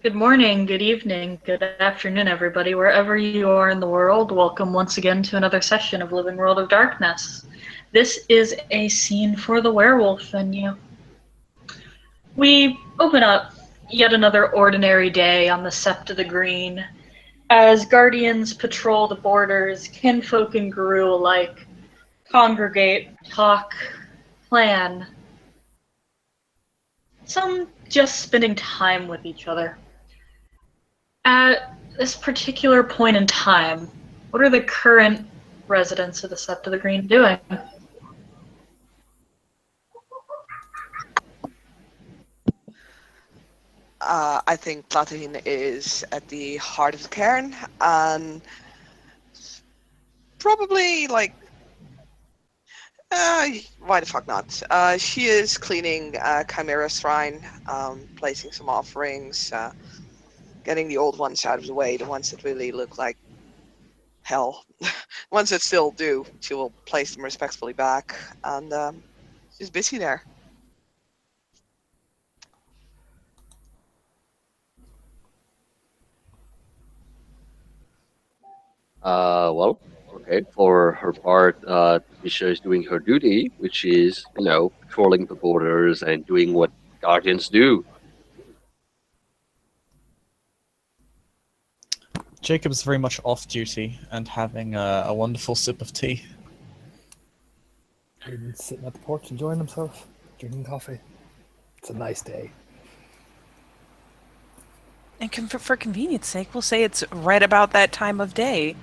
Good morning, good evening, good afternoon, everybody. Wherever you are in the world, welcome once again to another session of Living World of Darkness. This is a scene for the werewolf venue. We open up yet another ordinary day on the Sept of the Green. As guardians patrol the borders, kinfolk and Guru alike congregate, talk, plan. Some just spending time with each other. At this particular point in time, what are the current residents of the Sept of the Green doing? I think Platine is at the heart of the cairn, and probably why the fuck not? She is cleaning Chimera's shrine, placing some offerings, getting the old ones out of the way, the ones that really look like hell. Ones that still do, she will place them respectfully back, and she's busy there. Well, okay. For her part, Tisha is doing her duty, which is, patrolling the borders and doing what guardians do. Jacob's very much off duty and having a wonderful sip of tea. He's sitting at the porch enjoying himself, drinking coffee. It's a nice day. And for convenience sake, we'll say it's right about that time of day.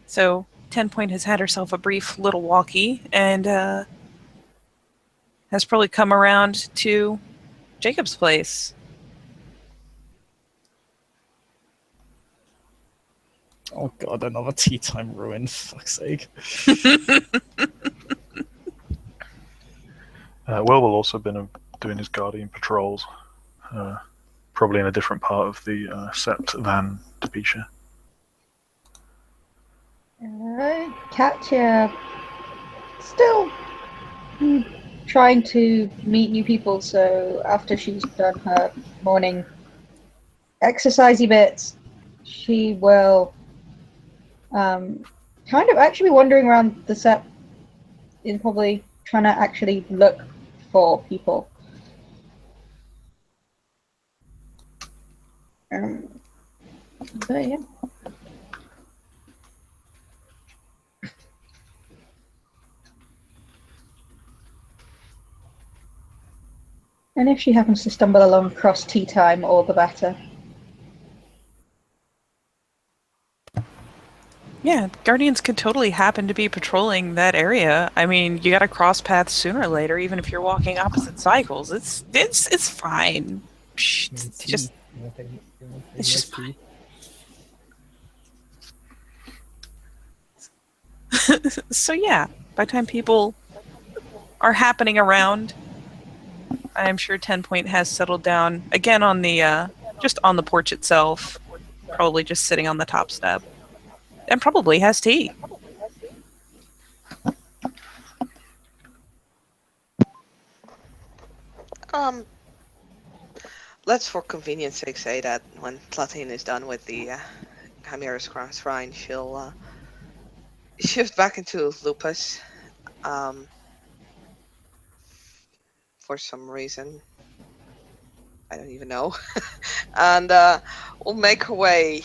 So 10 Point has had herself a brief little walkie and has probably come around to Jacob's place. Oh god, another tea time ruin, for fuck's sake. Will also been doing his guardian patrols, probably in a different part of the Sept than Depecia. Katya still trying to meet new people, so after she's done her morning exercisey bits, she will kind of actually wandering around the Sept and probably trying to actually look for people. But yeah. And if she happens to stumble along across tea time, all the better. Yeah, Guardians could totally happen to be patrolling that area. I mean, you gotta cross paths sooner or later, even if you're walking opposite cycles. It's fine. Psh, it's just fine. So yeah, by the time people are happening around, I'm sure 10 Point has settled down again on the just on the porch itself, probably just sitting on the top step, and probably has tea. Let's for convenience sake say that when Platine is done with the Chimera's shrine, she'll shift back into Lupus. For some reason, I don't even know, and we'll make her way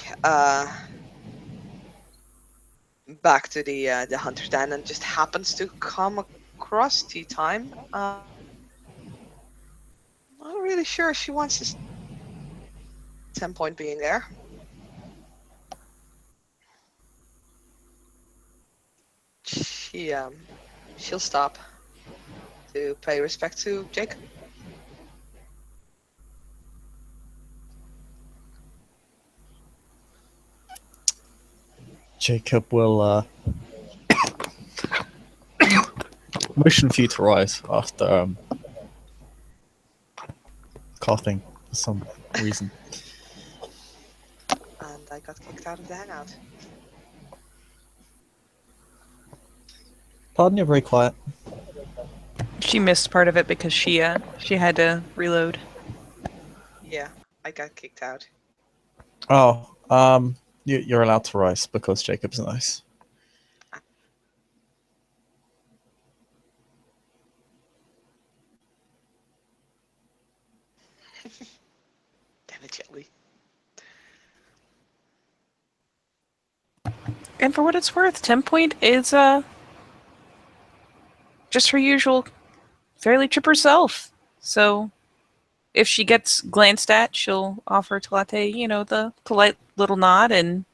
back to the hunter's den, and just happens to come across tea time. Not really sure she wants this 10 Point being there. She'll stop to pay respect to Jacob. Jacob will motion for you to rise after coughing for some reason. And I got kicked out of the hangout. Pardon, you're very quiet. She missed part of it because she had to reload. Yeah, I got kicked out. Oh, you're allowed to rise because Jacob's nice. Damn it, Jelly. And for what it's worth, 10 point is just her usual fairly chipper self. So if she gets glanced at, she'll offer Talate, the polite little nod and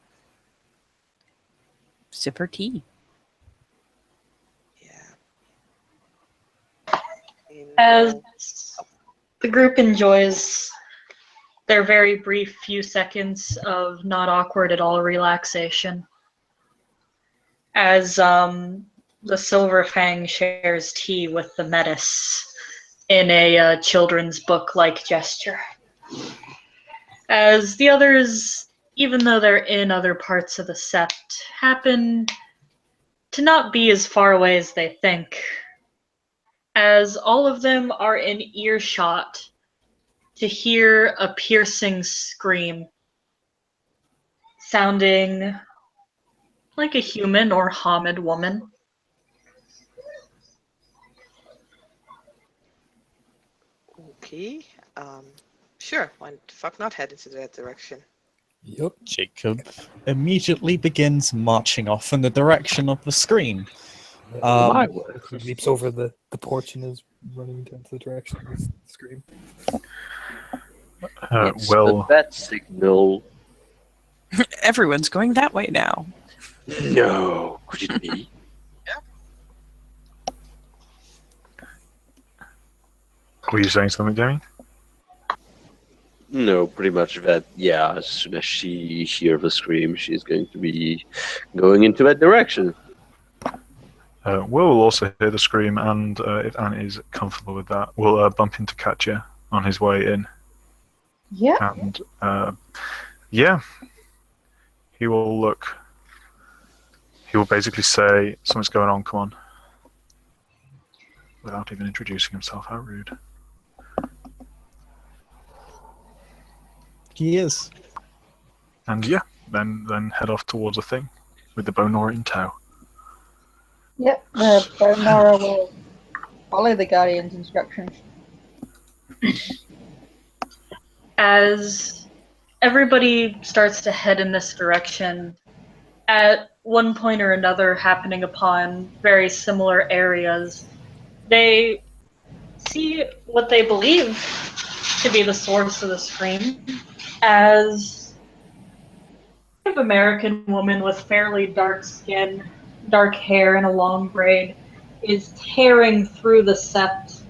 sip her tea. Yeah. As the group enjoys their very brief few seconds of not awkward at all relaxation, as the Silver Fang shares tea with the Metis in a children's book-like gesture. As the others, even though they're in other parts of the sept, happen to not be as far away as they think, as all of them are in earshot to hear a piercing scream, sounding like a human or Hamid woman. Okay. Sure. Why the fuck not head into that direction? Yep. Jacob immediately begins marching off in the direction of the scream. My word. He leaps over the porch and is running into the direction of the scream. It's Well, a bad signal. Everyone's going that way now. No, could it be? were you saying something, Jamie? No, pretty much that. Yeah, as soon as she hears the scream, she's going to be going into that direction. Will also hear the scream, and if Anne is comfortable with that, we'll bump into Katya on his way in. Yeah. And yeah, he will look. He will basically say, "Something's going on. Come on," without even introducing himself. How rude! He is. And yeah, then head off towards the thing with the Bonora in tow. Yep. The Bonara will follow the Guardian's instructions. As everybody starts to head in this direction, at one point or another happening upon very similar areas, they see what they believe to be the source of the scream as an American woman with fairly dark skin, dark hair, and a long braid is tearing through the sept,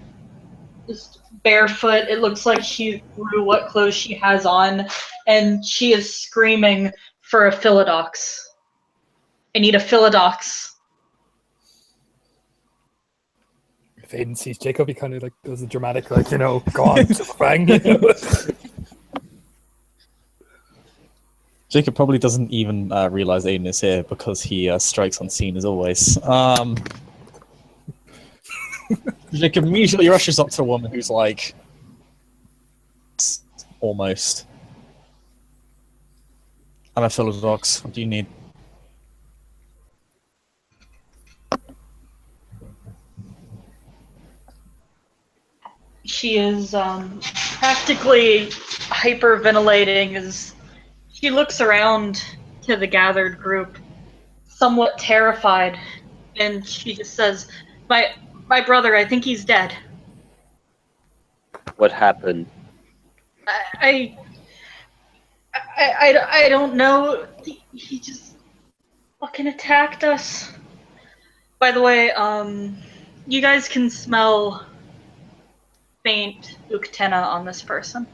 just barefoot. It looks like she threw what clothes she has on, and she is screaming for a Philodox. I need a Philodox. If Aiden sees Jacob, he kind of like does a dramatic, like, go on, bang. Jacob probably doesn't even realize Aiden is here because he strikes on scene as always. Jacob immediately rushes up to a woman who's like, almost. I'm a Philodox. What do you need? She is practically hyperventilating as she looks around to the gathered group, somewhat terrified, and she just says, My brother, I think he's dead. What happened? I don't know. He just fucking attacked us. By the way, you guys can smell faint Uktena on this person.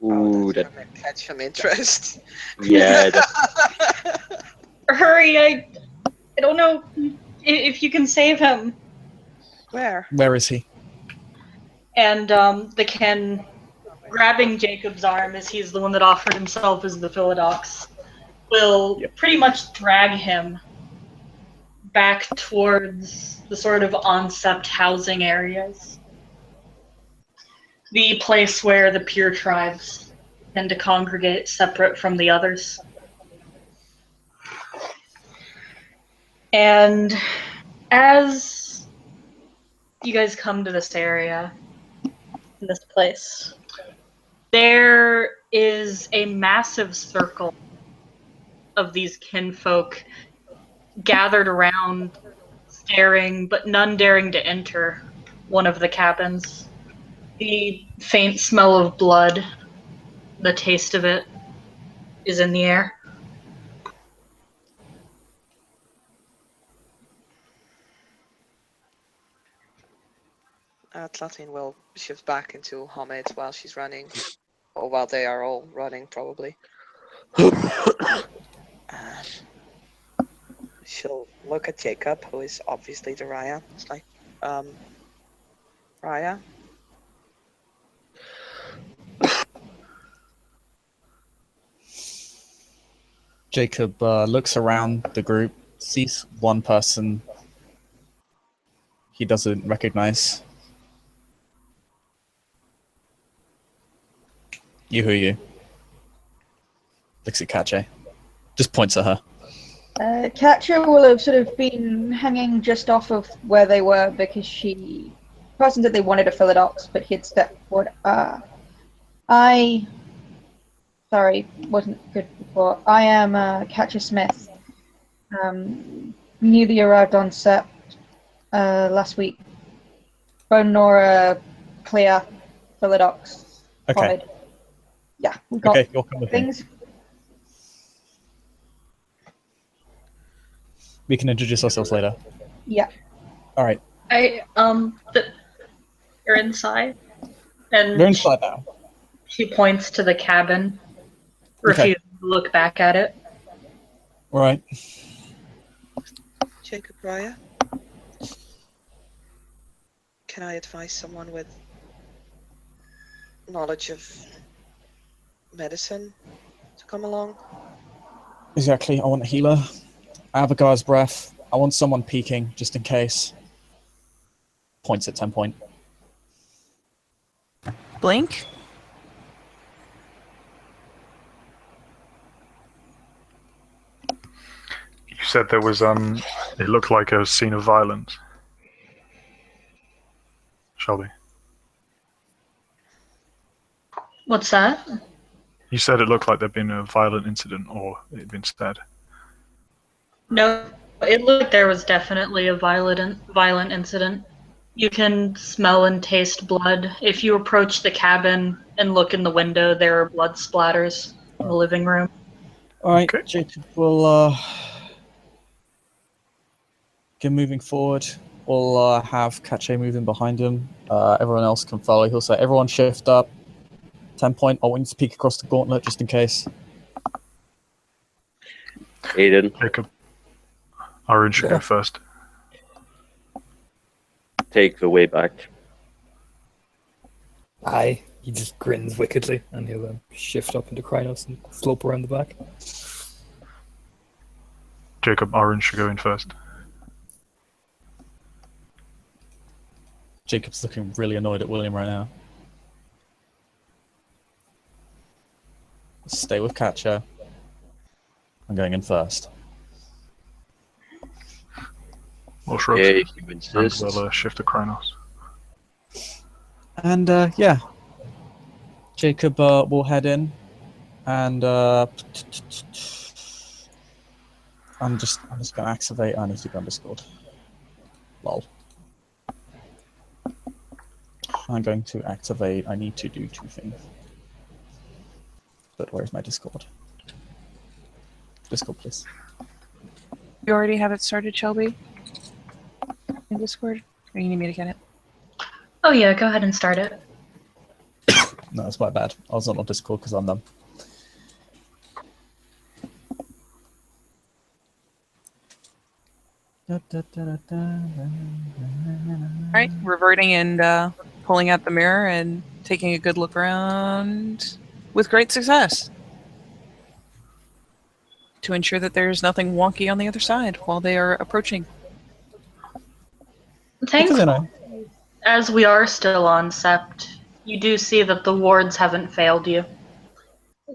Ooh, That's that. gonna catch some interest. Yeah, that, Hurry! I don't know if you can save him. Where? Where is he? And the Ken grabbing Jacob's arm, as he's the one that offered himself as the Philodox, will pretty much drag him back towards the sort of on-sept housing areas. The place where the Pure Tribes tend to congregate separate from the others. And as you guys come to this area, this place, there is a massive circle of these kinfolk gathered around, staring, but none daring to enter one of the cabins. The faint smell of blood, the taste of it, is in the air. Tlatine will shift back into Hamid while she's running, or while they are all running, probably. She'll look at Jacob, who is obviously the Raya. It's like, Raya? Jacob looks around the group, sees one person he doesn't recognize. You who are you? Looks at Kache. Just points at her. Katja will have sort of been hanging just off of where they were because the person said they wanted a Philodox, but he had stepped forward. Sorry, wasn't good before. I am Katja Smith. Newly arrived on set last week. Bone Nora, Clear, Philodox, Okay. Hamid. Yeah, we got Okay, you'll come with me. things. We can introduce ourselves later. Yeah. All right. You're inside, and We're inside now. she points to the cabin, Okay. refusing to look back at it. All right. Jacob, Raya? Can I advise someone with knowledge of medicine to come along? Exactly. I want a healer. I have a guy's breath. I want someone peeking, just in case. Points at 10 point. Blink? You said there was it looked like a scene of violence. Shelby. What's that? You said it looked like there'd been a violent incident, or it had been said. No, it looked like there was definitely a violent incident. You can smell and taste blood. If you approach the cabin and look in the window, there are blood splatters in the living room. All right. Okay. Jacob will get moving forward. We'll have Kache moving behind him. Everyone else can follow. He'll say, everyone shift up. 10 point. I want you to peek across the gauntlet just in case. Aiden, Jacob. Arun should go Yeah. first. take the way back. Aye. He just grins wickedly and he'll shift up into Krynos and slope around the back. Jacob, Arun should go in first. Jacob's looking really annoyed at William right now. Stay with Katja. I'm going in first. Well, shrugs. Okay, you And insist. we'll shift to Krynos. And yeah, Jacob will head in, and I'm just gonna activate. I need to go on Discord. Lol. I'm going to activate. I need to do two things. But where's my Discord? Discord, please. You already have it started, Shelby? In Discord? Or you need me to get it? Oh yeah, go ahead and start it. No, it's my bad. I was not on Discord because I'm dumb. Alright, reverting and pulling out the mirror and taking a good look around with great success. To ensure that there's nothing wonky on the other side while they are approaching. Because, you know, As we are still on Sept, you do see that the wards haven't failed you.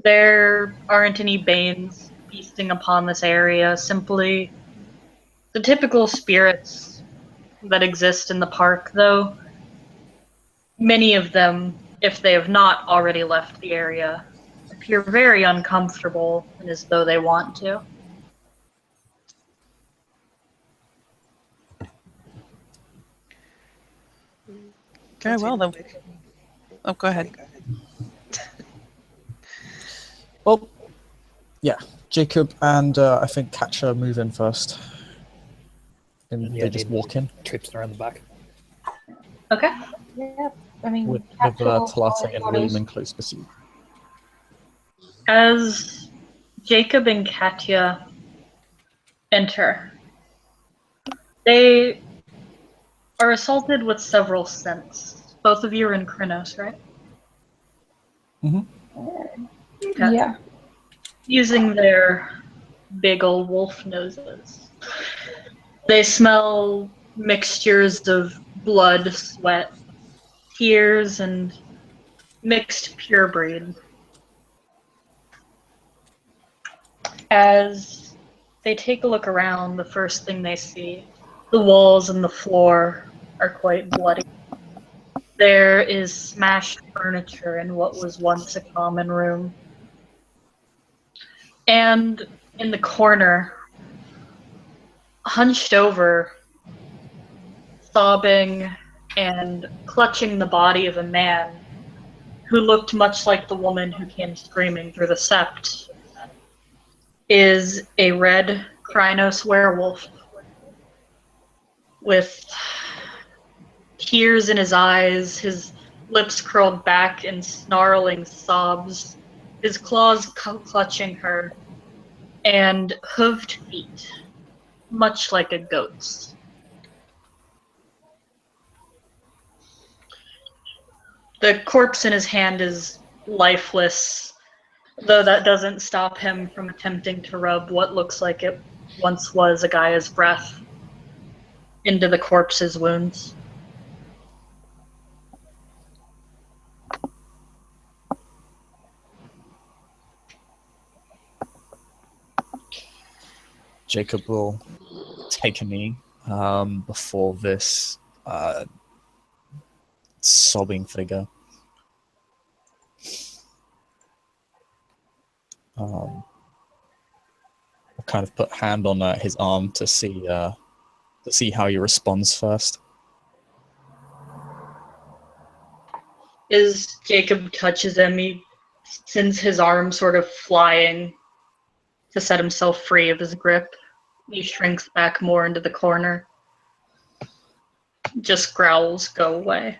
There aren't any Banes feasting upon this area, simply the typical spirits that exist in the park, though many of them, if they have not already left the area, appear very uncomfortable and as though they want to. Very well, then. Oh, go ahead. Well, yeah. Jacob and I think Catcher move in first. And Yeah, they just walk in Trips around the back. Okay. Yeah, I mean, with Catcher will Talate follow and orders. Loom in close pursuit. As Jacob and Katya enter, they are assaulted with several scents. Both of you are in Krynos, right? Okay. Yeah. Using their big old wolf noses. They smell mixtures of blood, sweat, tears, and mixed purebred. As they take a look around, the first thing they see, the walls and the floor are quite bloody. There is smashed furniture in what was once a common room. And in the corner, hunched over, sobbing and clutching the body of a man who looked much like the woman who came screaming through the sept, is a red Krynos werewolf with tears in his eyes, his lips curled back in snarling sobs, his claws clutching her, and hooved feet, much like a goat's. The corpse in his hand is lifeless, though that doesn't stop him from attempting to rub what looks like it once was a Gaia's breath into the corpse's wounds. Jacob will take a knee before this sobbing figure. Will kind of put hand on his arm to see how he responds first. As Jacob touches him, he sends his arm sort of flying to set himself free of his grip. He shrinks back more into the corner. Just growls, "Go away."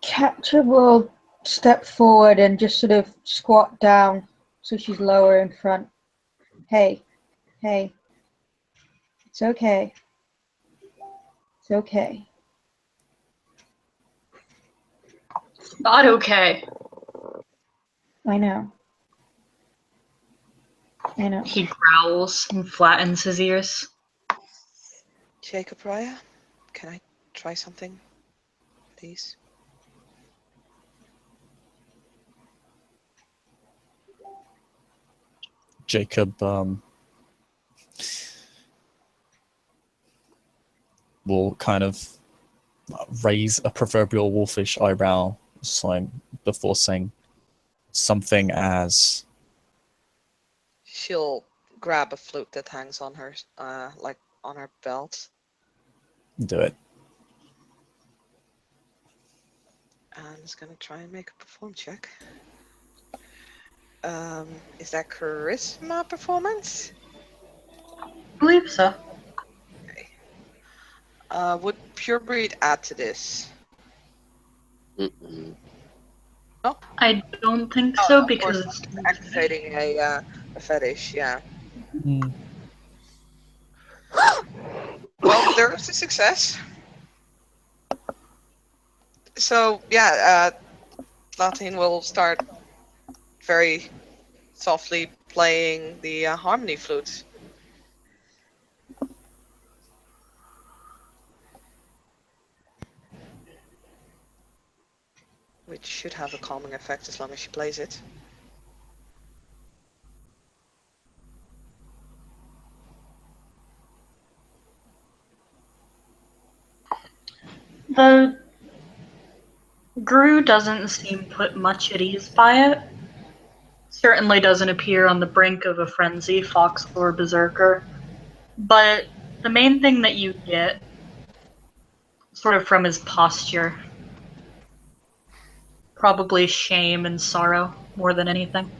Catcher will step forward and just sort of squat down so she's lower in front. Hey, it's okay. It's okay. Not okay. I know. He growls and flattens his ears. Jacob Raya, can I try something, please? Jacob will kind of raise a proverbial wolfish eyebrow before saying something as... She'll grab a flute that hangs on her, like on her belt. Do it. And is gonna try and make a perform check. Is that charisma performance? I believe so. Okay. Would purebred add to this? Mm-mm. No? I don't think Oh, so of because course, it's activating a fetish, yeah. Mm. Well, there's a success. So, yeah, Latin will start very softly playing the harmony flute. Which should have a calming effect as long as she plays it. The Gru doesn't seem put much at ease by it. Certainly doesn't appear on the brink of a frenzy, fox or berserker. But the main thing that you get, sort of from his posture, probably shame and sorrow more than anything.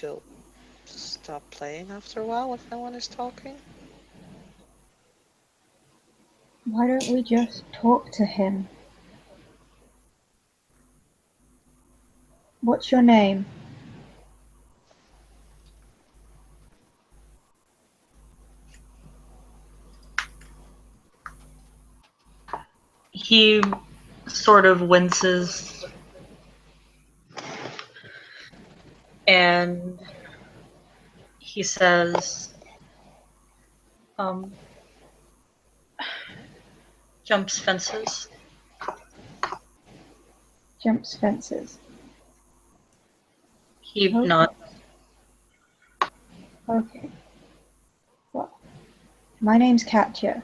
She'll stop playing after a while if no one is talking. Why don't we just talk to him? What's your name? He sort of winces and he says, jumps fences. Jumps fences. He Okay. nods. Okay. Well, my name's Katya.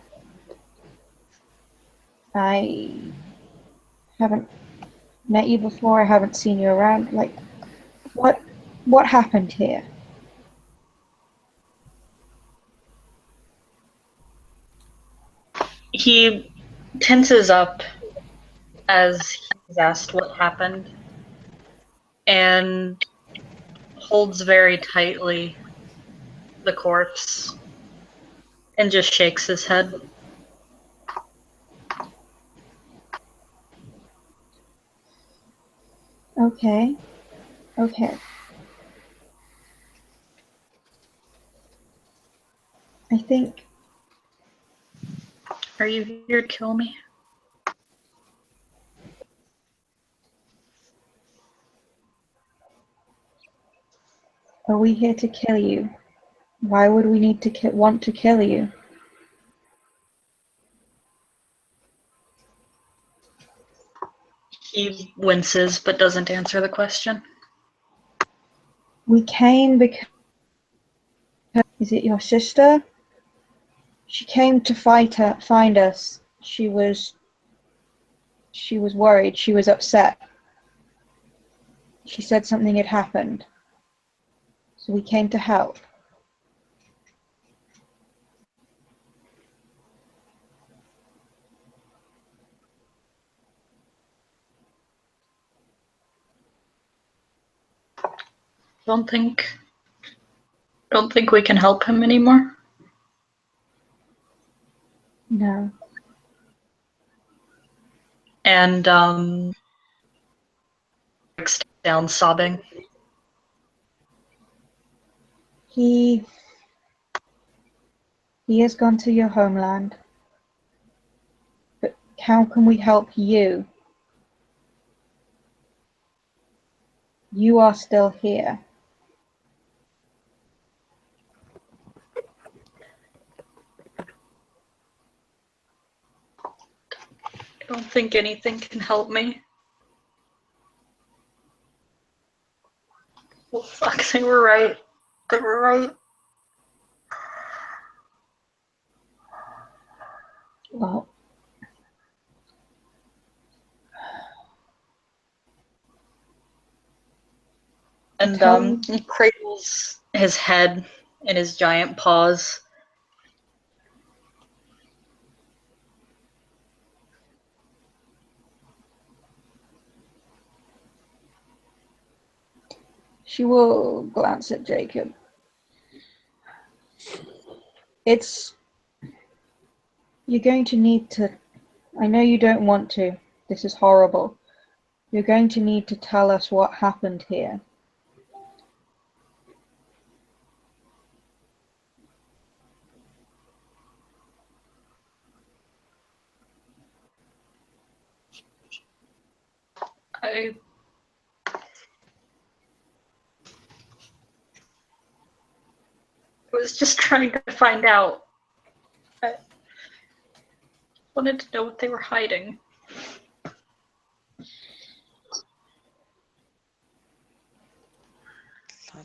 I haven't met you before. I haven't seen you around. Like, what happened here? He tenses up as he's asked what happened and holds very tightly the corpse and just shakes his head. Okay. Okay. I think Are you here to kill me? are we here to kill you? Why would we need to want to kill you? He winces but doesn't answer the question. We came because... Is it your sister? She came to find us. She was worried. She was upset. She said something had happened. So we came to help. Don't think we can help him anymore. No. And breaks down sobbing. He has gone to your homeland. But how can we help you? You are still here. I don't think anything can help me. Well, fuck, they were right. They were right. Well, And he cradles his head in his giant paws. she will glance at Jacob. You're going to need to, I know you don't want to, this is horrible. You're going to need to tell us what happened here. I was just trying to find out. I wanted to know what they were hiding.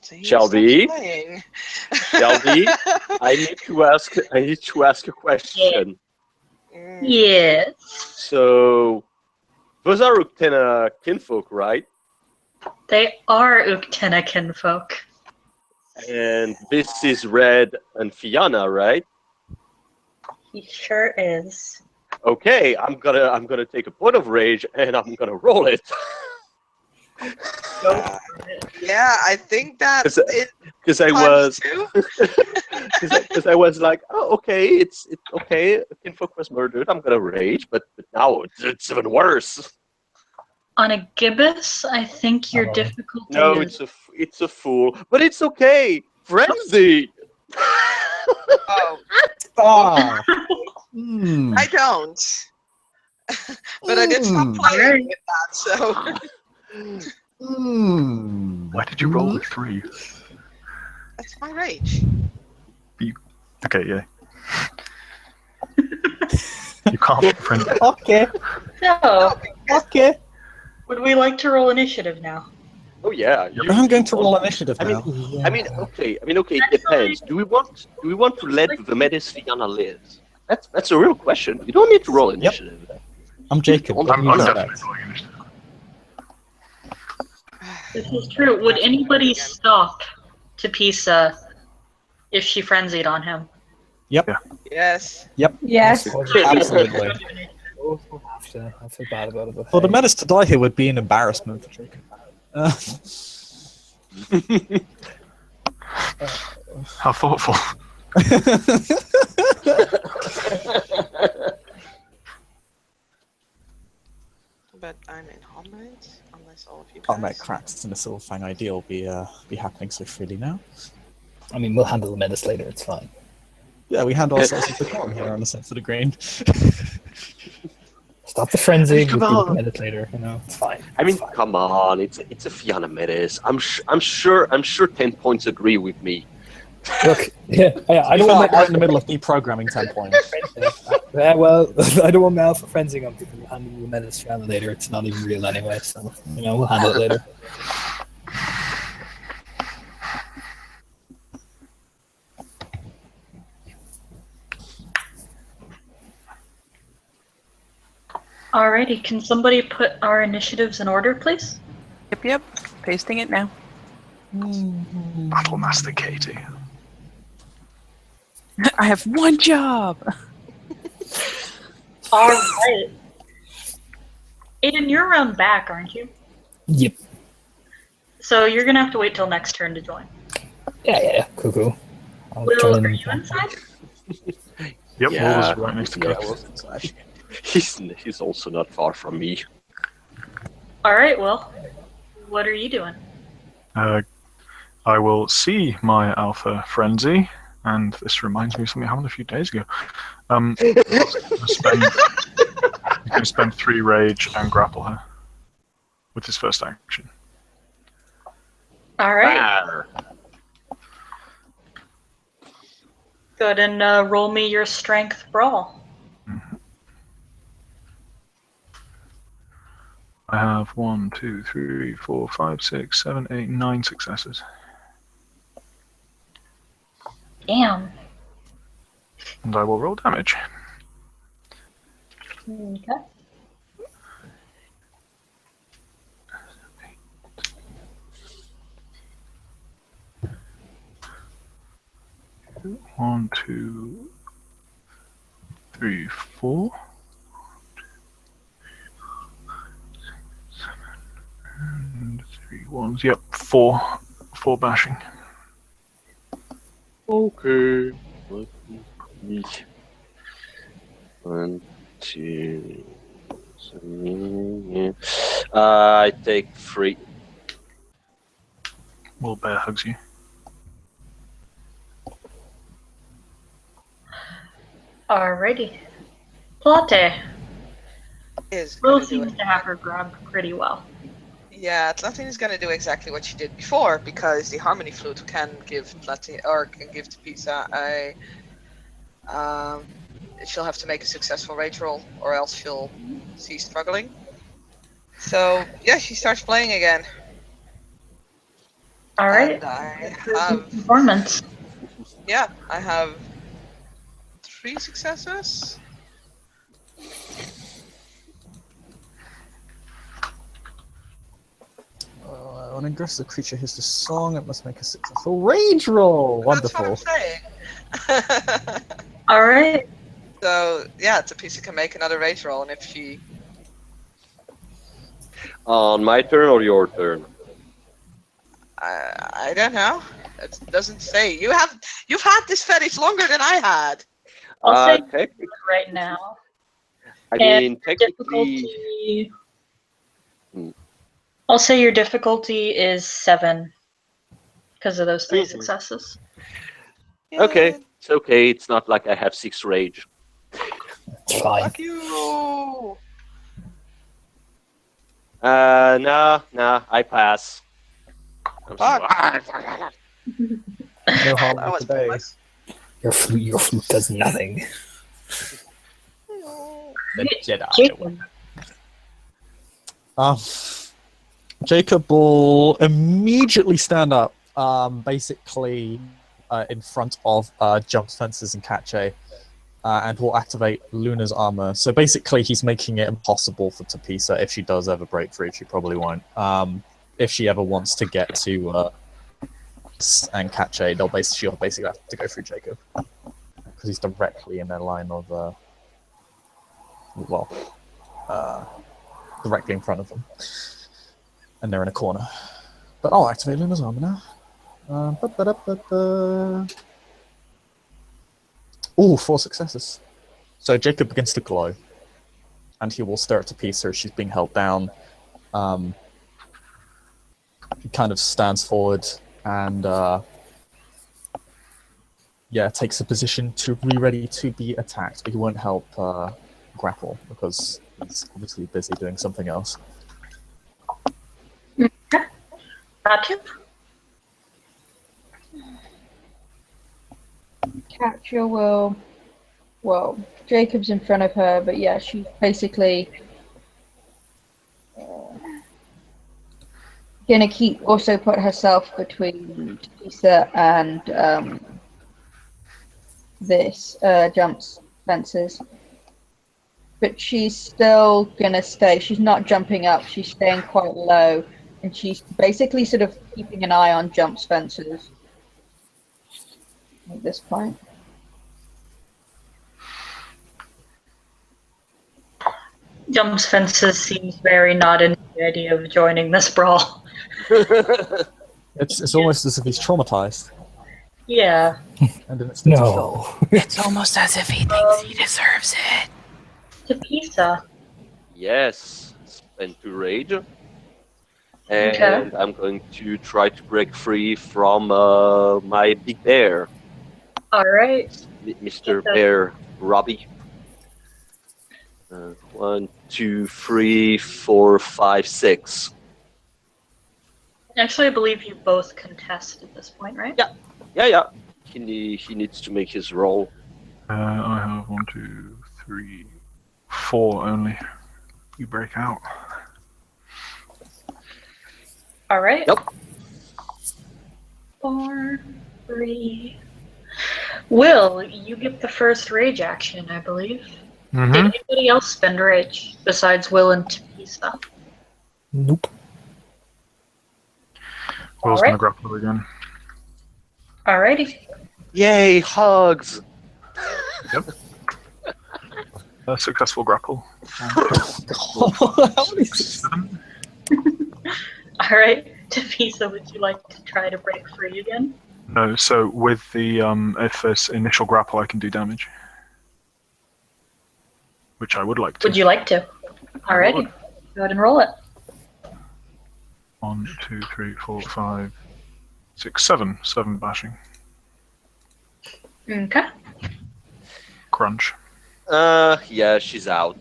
He Shelby? stops playing. Shelby, I need to ask a question. Mm, Yes. So, those are Uktena kinfolk, right? They are Uktena kinfolk. And this is Red and Fianna, right? He sure is. Okay, I'm gonna take a point of rage and I'm gonna roll it. uh, yeah, I think that Because it I was too. because I was like, oh, okay, it's okay. Kinfolk was murdered. I'm gonna rage, but now it's even worse. On a gibbous, I think your Oh. difficulty No, is... it's a fool, but it's okay. Frenzy. Oh, Ah. I don't. But I did stop playing with that, so. Why did you roll with 3? That's my rage. Okay, yeah. You can't friend. Okay. So, Okay. would we like to roll initiative now? Oh yeah. I'm going to roll initiative I mean, now. I mean, okay. It depends. Do we want to let the Metis Fianna live? That's a real question. You don't need to roll initiative. I'm Jacob. I'm What do you I'm definitely expect? rolling initiative. This is true. Would anybody stop to Pisa if she frenzied on him? Yes. Yes. Absolutely. Oh, I feel bad about it. But Well, the hey. menace to die here would be an embarrassment for Jacob. How thoughtful. But I'm in Homeland, unless all of you Can't make guys. cracks in the Silver Fang ideal be happening so freely now. I mean, we'll handle the menace later. It's fine. Yeah, we handle ourselves with the corn here on the sense of the grain. Stop the frenzy. Come We'll deal with the on. menace later. You know, it's fine. I mean, It's fine. come on, it's a Fianna Metis. I'm sure 10 points agree with me. Look, I I don't feel want like we're in the middle of deprogramming 10 points. Yeah, well, I don't want my alpha frenzying on people. We'll handle the menace channel later. It's not even real anyway, so we'll handle it later. Alrighty, can somebody put our initiatives in order, please? Yep. Pasting it now. Battle Master Katie. I have one job. Alright. Aiden, you're around back, aren't you? Yep. So you're gonna have to wait till next turn to join. Yeah. Cool. I'll Will, join are in. you inside? Yep, Yeah, Will was right next to yeah, Gus. He's also not far from me. Alright, Will. What are you doing? I will see my Alpha Frenzy, and this reminds me of something happened a few days ago. I'm going to spend 3 rage and grapple her with his first action. Alright. Arr. Go ahead and roll me your strength brawl. I have 1, 2, 3, 4, 5, 6, 7, 8, 9 successes. Damn. And I will roll damage. Okay. One, 2, 3, 4. 3 ones. Yep, 4 bashing. Okay. Let me see. 1, 2, 3. I take 3. Will bear hugs you. Alrighty. Plate. Is Will gonna do seems it. to have her grabbed pretty well. Yeah, Tlatine is gonna do exactly what she did before because the harmony flute can give Tlatine or can give to Pisa a. She'll have to make a successful rage roll, or else she'll cease struggling. So yeah, she starts playing again. All right. And I Good have, performance. yeah, I have 3 successes. When an aggressive creature hears the song, it must make a successful rage roll. Wonderful. That's what I'm saying. All right. So, yeah, Tapisa can make another rage roll, and if she... On my turn or your turn? I don't know. It doesn't say. You've had this fetish longer than I had. I'll say Technically, right now. I And mean, technically, Difficulty. Hmm. I'll say your difficulty is 7 because of those 3 Mhm. successes. okay, it's okay. It's not like I have 6 rage. It's fine. Fuck you! Nah, I pass. I'm Fuck. No harm That in was today. pointless. Your flute does nothing. The Jedi. Jacob. Jacob will immediately stand up, basically in front of jump fences and Cache, and will activate Luna's armor. So basically, he's making it impossible for Tapisa, if she does ever break free, she probably won't. If she ever wants to get to and Cache, she'll basically have to go through Jacob because he's directly in their line of directly in front of them. And they're in a corner. But I'll activate Luna's armor now. Ooh, 4 successes. So Jacob begins to glow. And he will stare at Tapisa as she's being held down. He kind of stands forward and takes a position to be ready to be attacked, but he won't help grapple because he's obviously busy doing something else. Ratu? Catcher will. Well, Jacob's in front of her, but yeah, she's basically gonna also put herself between Tapisa and this jumps fences. But she's still gonna stay. She's not jumping up. She's staying quite low, and she's basically sort of keeping an eye on jumps fences at this point. Jumps fences seems very not into the idea of joining this brawl. It's almost as if he's traumatized. Yeah. And in its state of shock. No. It's almost as if he thinks he deserves it. Tapisa. Yes, spend 2 rage. And Okay. I'm going to try to break free from my big bear, All right. Mr. Okay. Bear Robbie. 1, 2, 3, 4, 5, 6. Actually, I believe you both contest at this point, right? Yeah. Yeah. He needs to make his roll. I have 1, 2, 3, 4 only. You break out. All right. Yep. 4, 3. Will, you get the first rage action, I believe. Did anybody else spend rage besides Will and Tapisa? Nope. Will's Alright. gonna grapple again. Alrighty. Yay, hugs! Successful grapple. How many 7. Alright. Tapisa, would you like to try to break free again? No, so with the if it's initial grapple, I can do damage, which I would like to. Would you like to? Alrighty. Go ahead and roll it. 1, 2, 3, 4, 5, 6, 7. 7 bashing. Okay. Crunch. Yeah, she's out.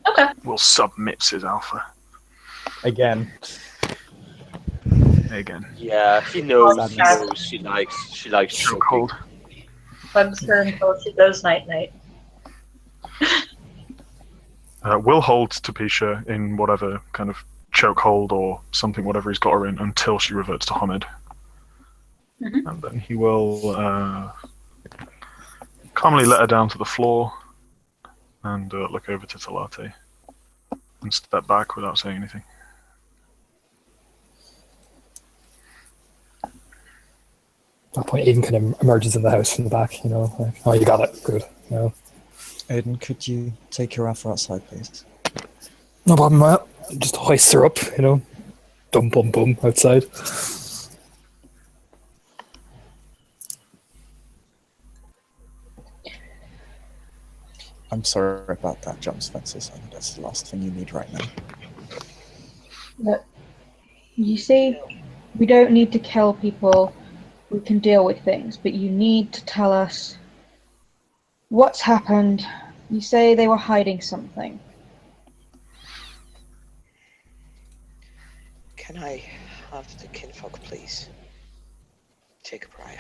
Okay. Will submit his alpha again? again. Yeah, he knows. He Sadness. knows. She likes So choking. cold. Bugs her until she goes night-night. Will hold Tapisha in whatever kind of chokehold or something, whatever he's got her in, until she reverts to Hamid. Mhm. And then he will calmly let her down to the floor and look over to Talate and step back without saying anything. At that point, Aiden kind of emerges in the house from the back, you know, like, oh, you got it, good, you know. Aiden, could you take your Alpha outside, please? No problem, Matt. Just hoist her up, you know. Dum bum bum outside. I'm sorry about that, Jumps Fences. I think that's the last thing you need right now. But you see, we don't need to kill people. We can deal with things, but you need to tell us what's happened. You say they were hiding something. Can I have the kinfolk, please? Jacob Raya.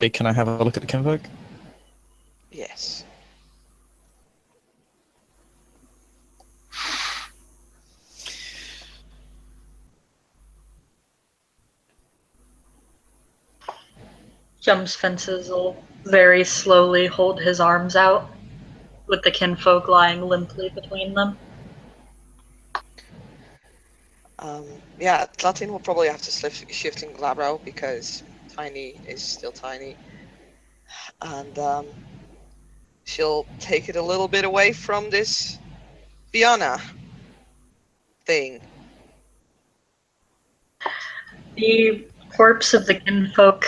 Hey, can I have a look at the kinfolk? Yes. Jumps Fences will very slowly hold his arms out, with the kinfolk lying limply between them. Yeah, Latin will probably have to shift in Glabro because Tiny is still tiny. And she'll take it a little bit away from this Fiona thing. The corpse of the kinfolk,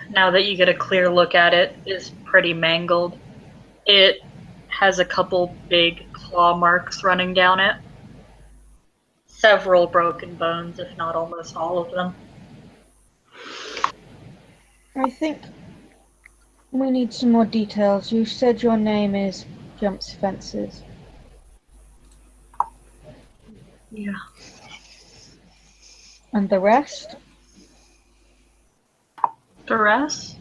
now that you get a clear look at it, is pretty mangled. It has a couple big claw marks running down it. Several broken bones, if not almost all of them. I think we need some more details. You said your name is Jumps Fences. Yeah. And the rest? The rest?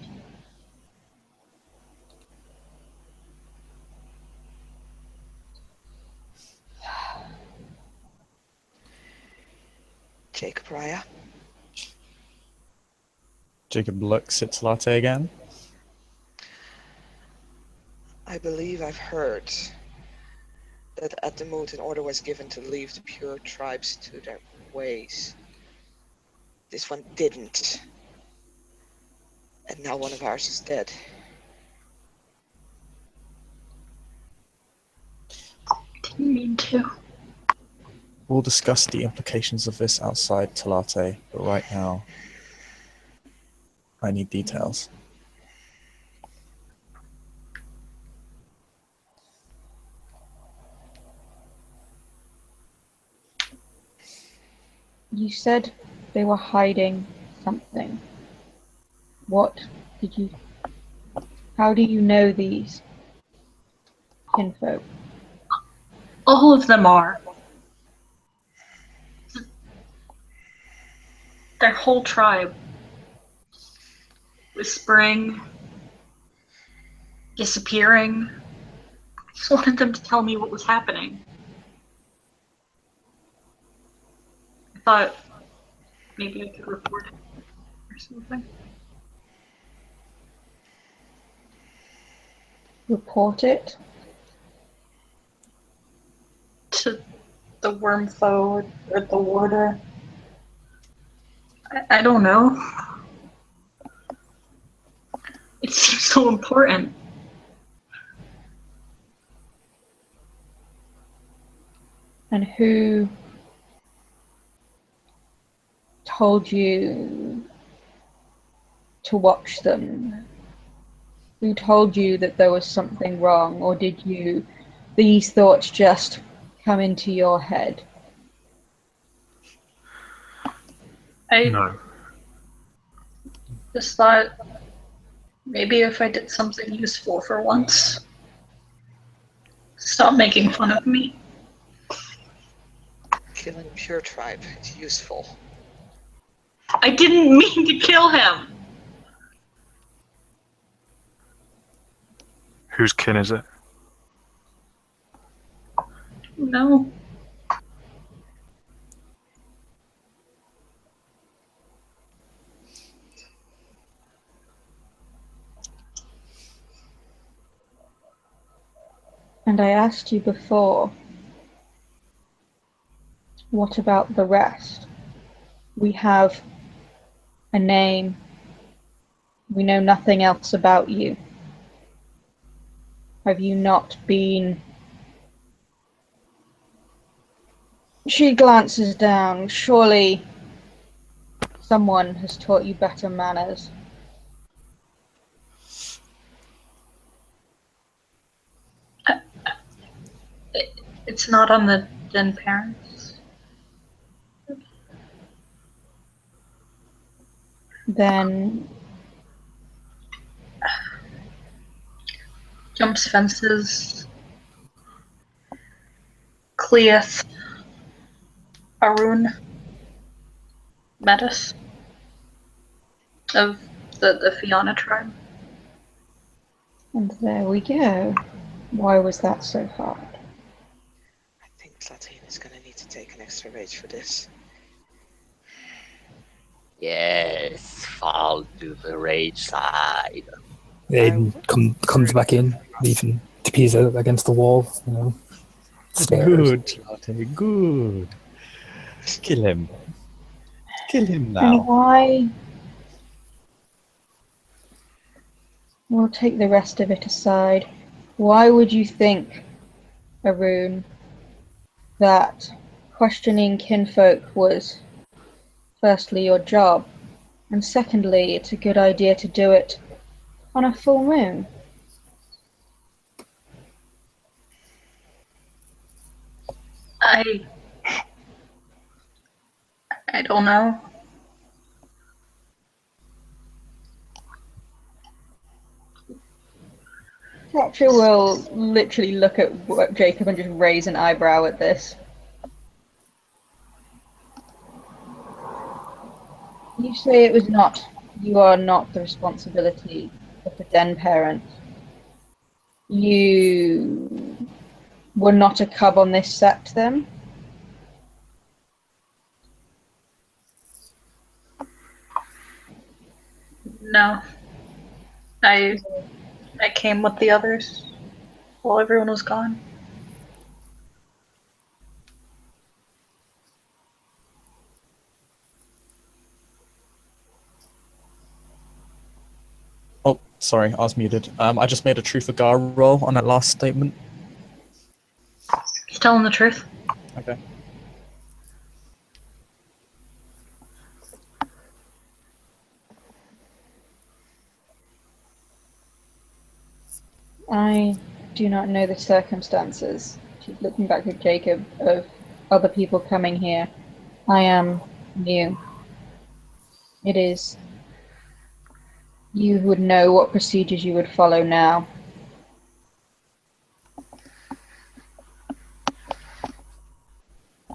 Jacob Raya. Jacob looks at Latte again. I believe I've heard that at the moot an order was given to leave the pure tribes to their ways. This one didn't. And now one of ours is dead. Didn't mean to. We'll discuss the implications of this outside Talate, but right now, I need details. You said they were hiding something. What did you... How do you know these kinfolk? All of them are. Their whole tribe. Whispering. Disappearing. I just wanted them to tell me what was happening. I thought maybe I could report it or something. Report it? To the Wormfoe or the Warder. I don't know. It seems so important. And who told you to watch them? Who told you that there was something wrong, or did these thoughts just come into your head? No. Just thought maybe if I did something useful for once, stop making fun of me. Killing a pure tribe is useful. I didn't mean to kill him. Whose kin is it? No. And I asked you before, what about the rest? We have a name. We know nothing else about you. Have you not been... She glances down. Surely someone has taught you better manners. It's not on the Den parents. Then Jumps fences. Cleeth. Arun. Metis. Of the Fianna tribe. and there we go. Why was that so hard? I think Latine is gonna need to take an extra rage for this. Yes, fall to the rage side. Aiden comes back in, leaving Tepiza against the wall. You know, stares. Good, Latte, good. Kill him. Kill him And now. why? We'll take the rest of it aside. Why would you think, Arun, that questioning kinfolk was firstly your job, and secondly, it's a good idea to do it on a full moon? I don't know. Thatcher will literally look at Jacob and just raise an eyebrow at this. You say it was not, you are not the responsibility of the Den parent. You were not a cub on this sect then? No. I came with the others while everyone was gone. Oh, sorry, I was muted. I just made a truth or gar roll on that last statement. He's telling the truth. Okay. I do not know the circumstances. She's looking back at Jacob of other people coming here. I am new. It is you who would know what procedures you would follow now.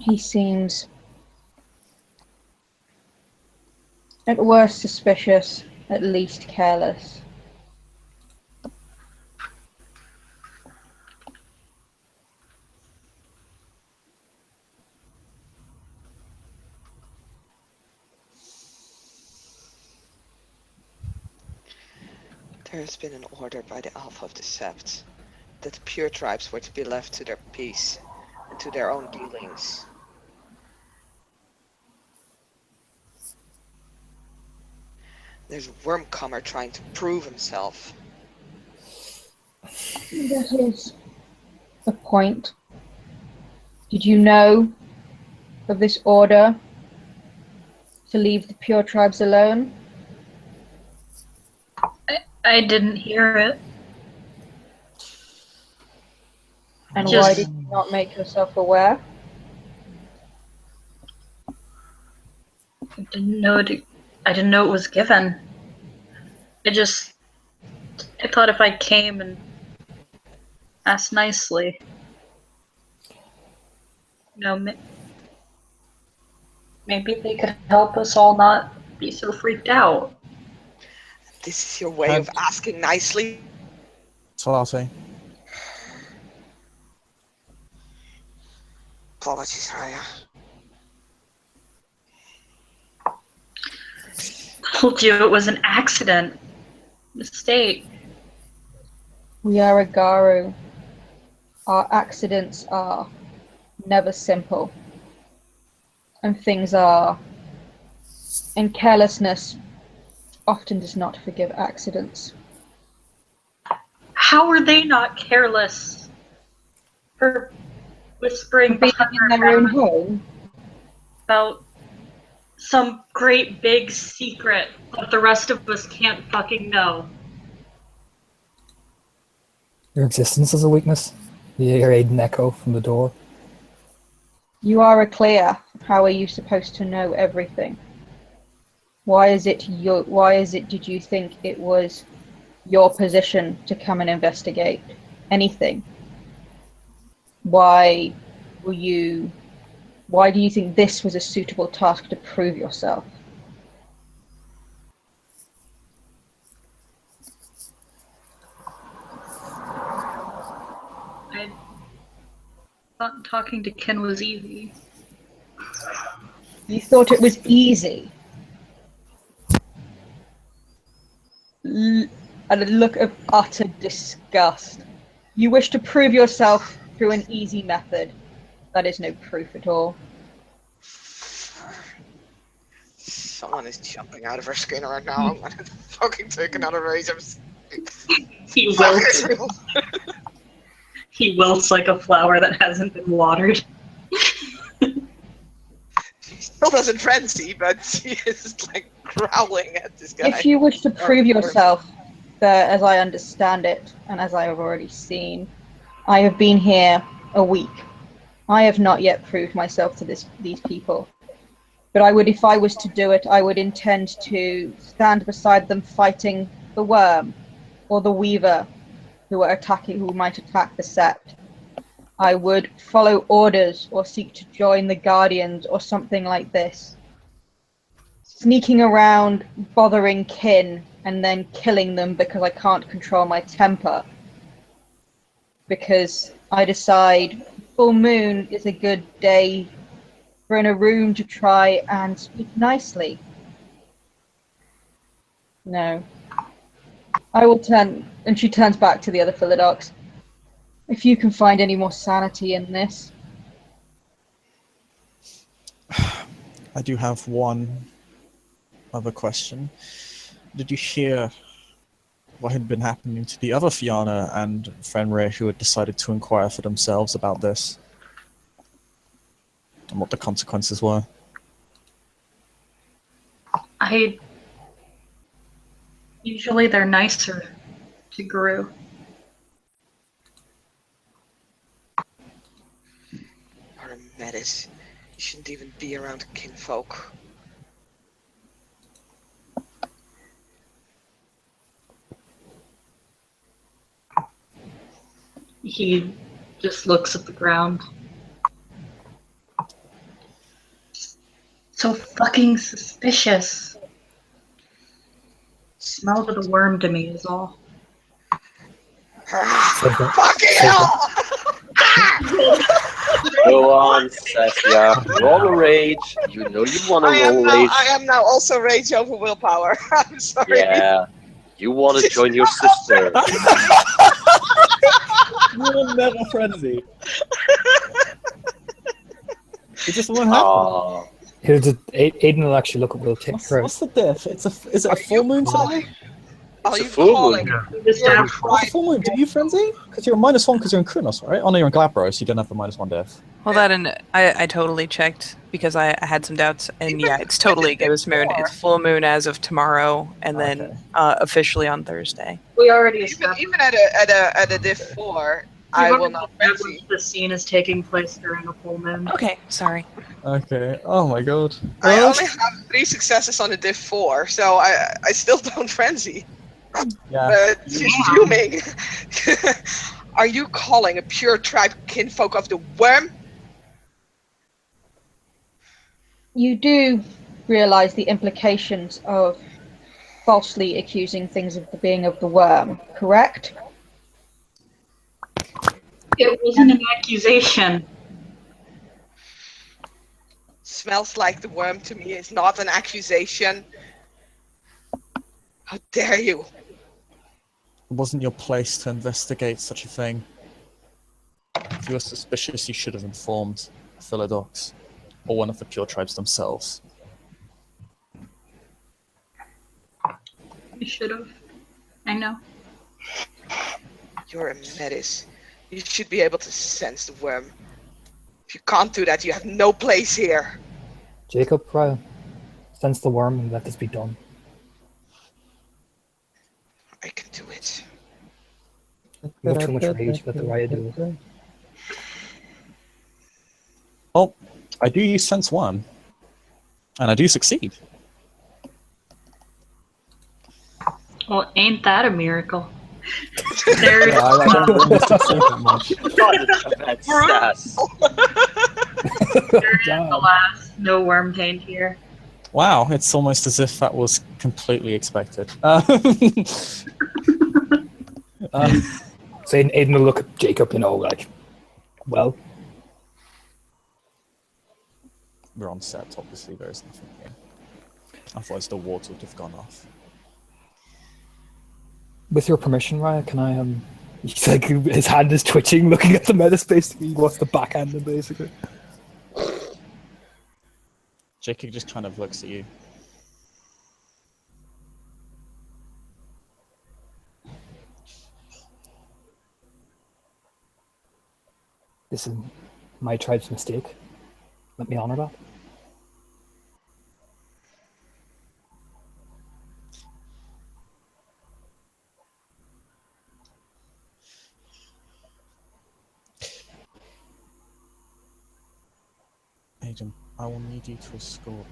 He seems at worst suspicious, at least careless. There has been an order by the Alpha of the Sept that the pure tribes were to be left to their peace and to their own dealings. There's a Wormcomer trying to prove himself. That is the point. Did you know of this order to leave the pure tribes alone? I didn't hear it. And Just- why did you not make yourself aware? I didn't know it was given. I thought if I came and asked nicely, maybe they could help us all not be so freaked out. This is your way of asking nicely? Salate. Apologies, Raya. Told you it was an accident. Mistake. We are a Garu. Our accidents are never simple. And things are. And carelessness often does not forgive accidents. How were they not careless? For whispering Being behind in their own home, about some great big secret that the rest of us can't fucking know. Your existence is a weakness. You hear Aiden echo from the door. you are a clear. How are you supposed to know everything? Why is it did you think it was your position to come and investigate anything? Why do you think this was a suitable task to prove yourself? I thought talking to Ken was easy. You thought it was easy. And a look of utter disgust. You wish to prove yourself through an easy method. That is no proof at all. Someone is jumping out of her skin right now. I'm gonna fucking take another rage. He wilts. He wilts like a flower that hasn't been watered. She still doesn't frenzy, but she is like growling at this guy. If you wish to prove yourself, as I understand it, and as I have already seen, I have been here a week. I have not yet proved myself to these people. But if I was to do it, I would intend to stand beside them fighting the worm or the weaver who might attack the Sept. I would follow orders or seek to join the Guardians or something like this. Sneaking around, bothering kin, and then killing them because I can't control my temper. Because I decide full moon is a good day for in a room to try and speak nicely. No. I will turn, and she turns back to the other Philodox. If you can find any more sanity in this. I do have one other question. Did you hear what had been happening to the other Fianna and Fenrir who had decided to inquire for themselves about this? And what the consequences were? Usually they're nicer to Gru. You're a menace. You shouldn't even be around kinfolk. He just looks at the ground. So fucking suspicious. Smell of the worm to me is all. Fucking hell! Go on, Saskia. Roll a rage. You know you want to roll rage. I am now also rage over willpower. I'm sorry. Yeah. You want to join your sister. You will never frenzy. It just won't happen. Oh, Aiden will actually look at Will take her. What's the diff? Is it a full moon today? Are It's a you full calling? moon, Just You're have- What's a full moon? Do you frenzy? Because you're -1 because you're in Kronos, right? Oh no, you're in Glabros. You don't have the -1 diff. Well, that and I totally checked because I had some doubts, and yeah, it's totally a ghost moon. It's full moon as of tomorrow, and then Okay. officially on Thursday. We already Even, established even at a diff 4, I will not frenzy. the scene is taking place during a full moon. Okay, sorry. Okay. Oh my god. I Well, only have 3 successes on a diff 4, so I still don't frenzy. yeah. But she's fuming. Are you calling a pure tribe kinfolk of the worm? You do realize the implications of falsely accusing things of being of the worm, correct? It wasn't an accusation. Smells like the worm to me is not an accusation. How dare you? It wasn't your place to investigate such a thing. If you were suspicious, you should have informed Philodox, or one of the Pure Tribes themselves. You should have. I know. You're a metis. You should be able to sense the worm. If you can't do that, you have no place here. Jacob, Raya, sense the worm and let this be done. I can do it. You have too much rage, let the Raya do it. Well, I do use Sense 1, and I do succeed. Well, ain't that a miracle? There's Yeah, I don't really succeed that much. That's sass. Damn. alas, no worm taint here. Wow, it's almost as if that was completely expected. So Aiden will look at Jacob, like, well, We're on set, obviously, there is nothing here. Otherwise, the water would have gone off. with your permission, Raya, can I, he's like, his hand is twitching, looking at the metaspace. He wants to backhand him, basically. Jacob just kind of looks at you. This is my tribe's mistake. Let me honor that. Aiden, I will need you to escort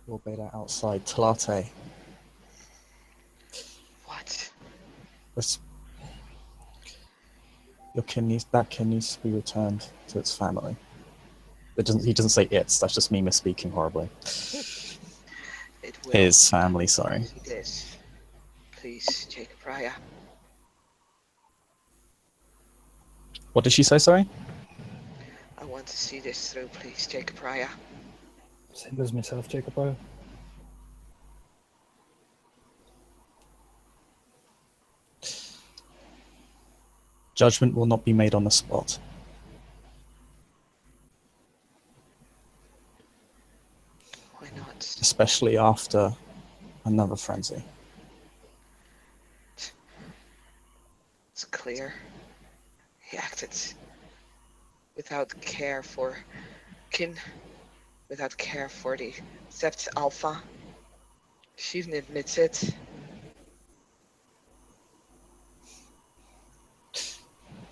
your beta outside Talate. What? That kid needs to be returned to its family. He doesn't say it's, that's just me misspeaking horribly. It will. His family, sorry. It is. Please, Jacob Raya. What did she say, sorry? I want to see this through, please, Jacob Raya. Same as myself, Jacob, Raya. Judgment will not be made on the spot. Why not? Especially after another frenzy. It's clear. He acted without care for kin, without care for the Sept Alpha. She even admits it.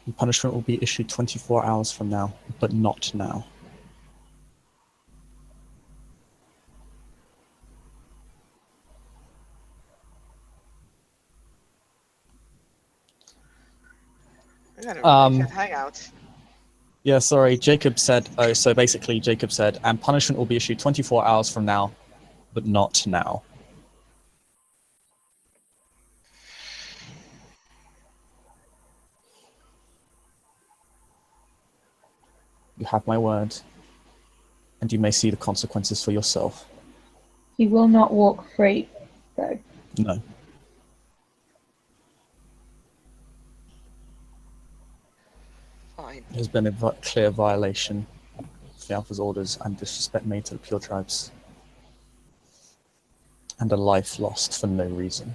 And punishment will be issued 24 hours from now, but not now. We're gonna really hang out. Yeah, sorry, Jacob said, so basically Jacob said, and punishment will be issued 24 hours from now, but not now. You have my word, and you may see the consequences for yourself. He will not walk free, though. No. Fine. There's been a clear violation of the Alpha's orders and disrespect made to the Pure Tribes. And a life lost for no reason.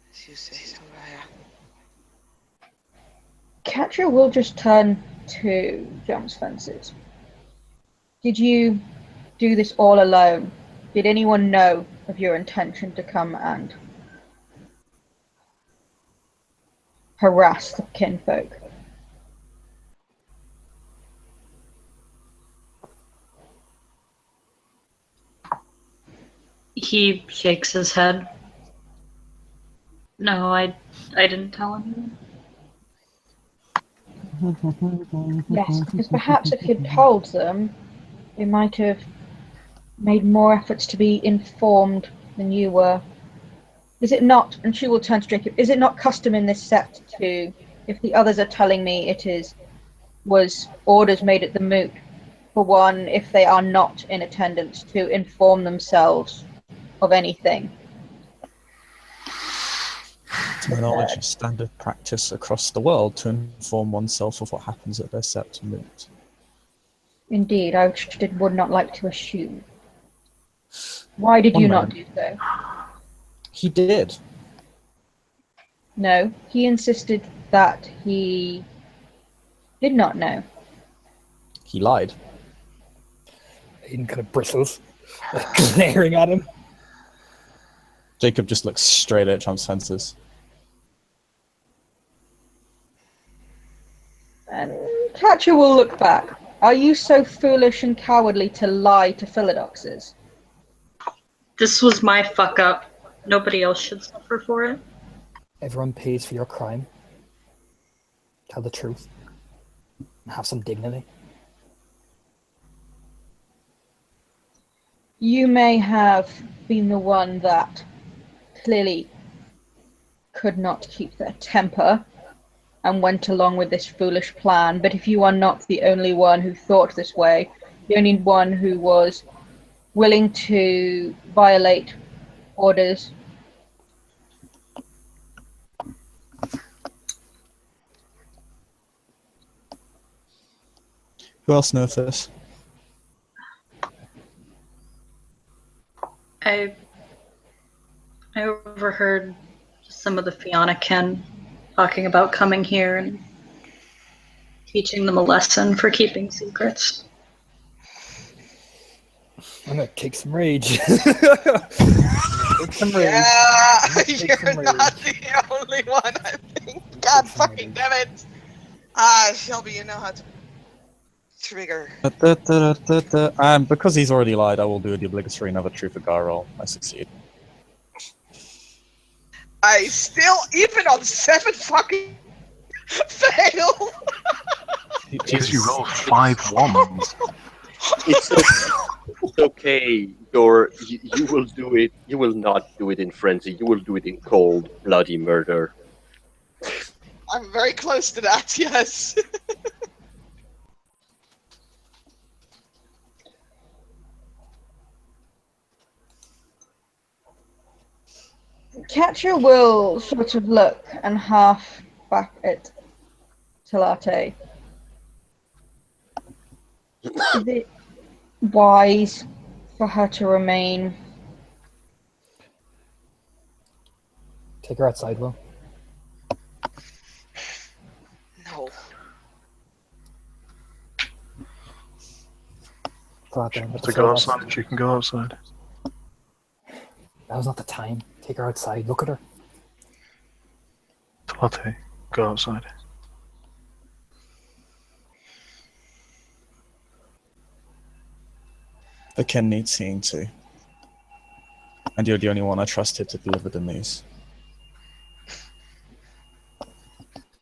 As you say so, Raya. Catcher will just turn to Jumps Fences. Did you do this all alone? Did anyone know of your intention to come and harass the kinfolk? He shakes his head. No, I didn't tell him. Yes, because perhaps if you'd told them, they might have made more efforts to be informed than you were. Is it not, and she will turn to Jacob, is it not custom in this set to, if the others are telling me was orders made at the moot, for one, if they are not in attendance, to inform themselves of anything? To my knowledge, it's standard practice across the world to inform oneself of what happens at their sept moot. Indeed, I would not like to assume. Why did you not do so? He did. No, he insisted that he did not know. He lied. Aiden kind of bristles, glaring at him. Jacob just looks straight at Jump's fences. And Catcher will look back. Are you so foolish and cowardly to lie to Philodoxes? This was my fuck up. Nobody else should suffer for it. Everyone pays for your crime. Tell the truth. And have some dignity. You may have been the one that clearly could not keep their temper and went along with this foolish plan, but if you are not the only one who thought this way, the only one who was willing to violate orders, Who else knows this? I overheard some of the Fiannaken talking about coming here and teaching them a lesson for keeping secrets. I'm gonna kick some rage. Kick some rage. Yeah, Take you're some not rage. the only one, I think. God fucking damn it. Shelby, you know how to trigger. And because he's already lied, I will do the obligatory another truth or guy roll. I succeed. I still, even on 7 fucking fail. Because you roll 5 ones. It's okay. You will do it. You will not do it in frenzy. You will do it in cold, bloody murder. I'm very close to that, yes. Catcher will sort of look and half back at Talate. Is it wise for her to remain? Take her outside, Will. No. Go out there. and let the To go Philodoxes- outside, she can go outside. That was not the time. Take her outside. Look at her. Tlate, go outside. The Ken needs seeing too. And you're the only one I trusted to deliver the news.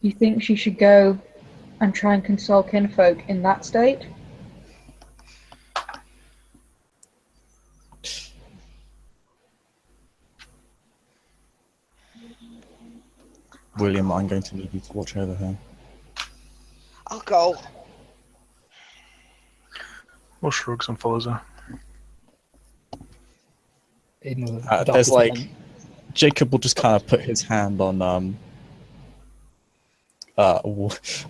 You think she should go and try and console kinfolk in that state? William, I'm going to need you to watch over her. I'll go. Will shrugs and follows her. Aiden will There's adopt his like plan. Jacob will just kind of put his hand on